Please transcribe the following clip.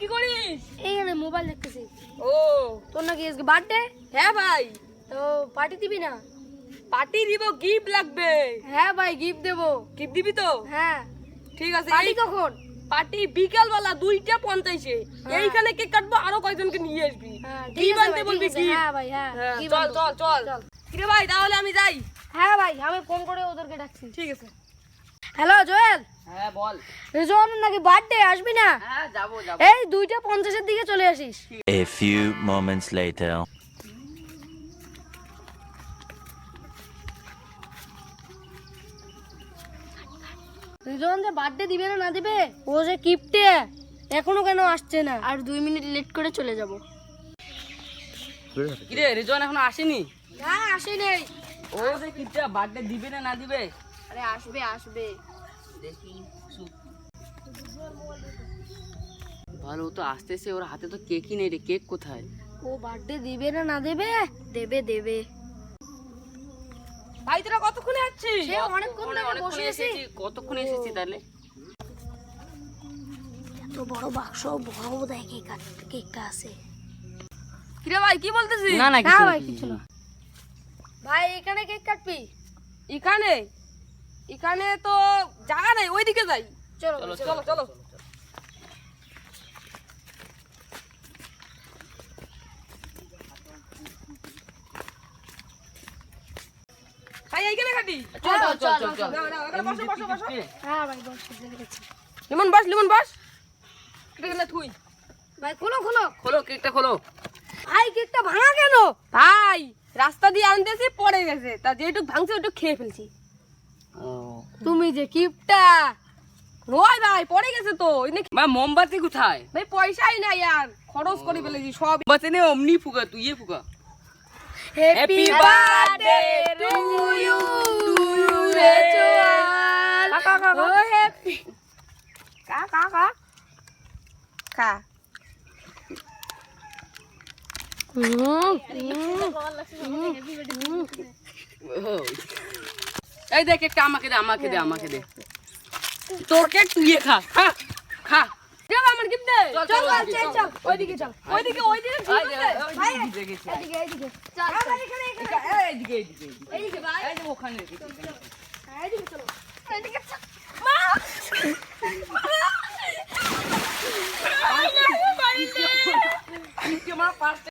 কি করিস? এইখানে মোবাইল দেখতেছি। ও তোর নাকি আজকে বার্থডে? হ্যাঁ ভাই, তো পার্টি দিবি না? পার্টি দিব, গিফট লাগবে। হ্যাঁ ভাই, গিফট দেবো। গিফট দিবি তো? হ্যাঁ। ঠিক আছে। পার্টি কখন? পার্টি বিকাল বেলা 2:50-এ। এইখানে কেক কাটবো, আরো কয়েকজনকে নিয়ে আসবি। হ্যাঁ কি বানতে বলবি? হ্যাঁ ভাই, হ্যাঁ। চল চল চল। কিরে ভাই, তাহলে আমি যাই। হ্যাঁ ভাই, আমি ফোন করে ওদেরকে ডাকছি। ঠিক আছে। হ্যালো জয়েল, হ্যাঁ বল। রিজওয়ানের নাকি বার্থডে, আসবি না? হ্যাঁ যাবো যাবো। এই 2:50-এর দিকে চলে আসিস। A few moments later. Rizwan যে বার্থডে দিবে না দিবে, ও যে কিপটে, এখনো কেন আসছে না? আর 2 মিনিট লেট করে চলে যাব। কিরে রিজওয়ান এখনো আসেনি? না, আসে নেই। ও যে কিটা বার্থডে দিবে না দিবে? আরে আসবে আসবে। দেখি ভালো তো আসতেছে, ওর হাতে তো কেকই নেই রে। কেক কোথায়? ও বার্থডে দিবে না দেবে? দেবে দেবে। ভাই তোরা কতক্ষণে আসছিস? সে অনেকক্ষণ ধরে বসে আছি। কতক্ষণ এসেছি তাহলে? এত বড় বাক্স, বড় দেয় কেকটা আছে। কিরে ভাই, কি বলতেছিস? না না না কিছু ভাই, কিছু না। ভাই এখানে কেক কাটবি? এখানে এখানে তো জায়গা নাই, ওইদিকে যাই। চলো চলো, চলো চলো। ভাই এইখানে কাটি। চল চল চল চল চল। দাও, দাও, এখানে বসো, বসো, বসো। হ্যাঁ ভাই, বসে দেখেছি। লিমন বস, লিমন বস। এটা গেলে তুই। ভাই খোলো খোলো। খোলো কেকটা খোলো। ভাই কেকটা ভাঙা কেন? ভাই রাস্তা দিয়ে আনতেছি, পড়ে গেছে, তা যেটুক ভাঙছে ওইটুক খেয়ে ফেলছি। ও তুমি যে কিপটা। ওই ভাই পড়ে গেছে তো। ভাই মোমবাতি কোথায়? ভাই পয়সাই নাই আর, খরচ করে ফেলেছি সব। বাচ্চা নে অমনি ফুকা, তুই ইয়ে ফুকা। Happy birthday to you Rezwan. ও হ্যাপি। কা কা কা কা। এই দেখ একটা আমাকে দে, আমাকে দে, আমাকে দে। তোর কেক তুই খা, খা খা। দে আমার গিফট দে। চল, চল চল, চল চল, চল। ওইদিকে চল, ওইদিকে ওইদিকে এই যে, ভাই ওইদিকে গেছে। এদিকে এদিকে। এইদিকে, এইদিকে, এইদিকে। এইদিকে ভাই। এই যে ওখানে রেখেছি। এদিকে চলো। এইদিকে চল। মা কি আমার পাশ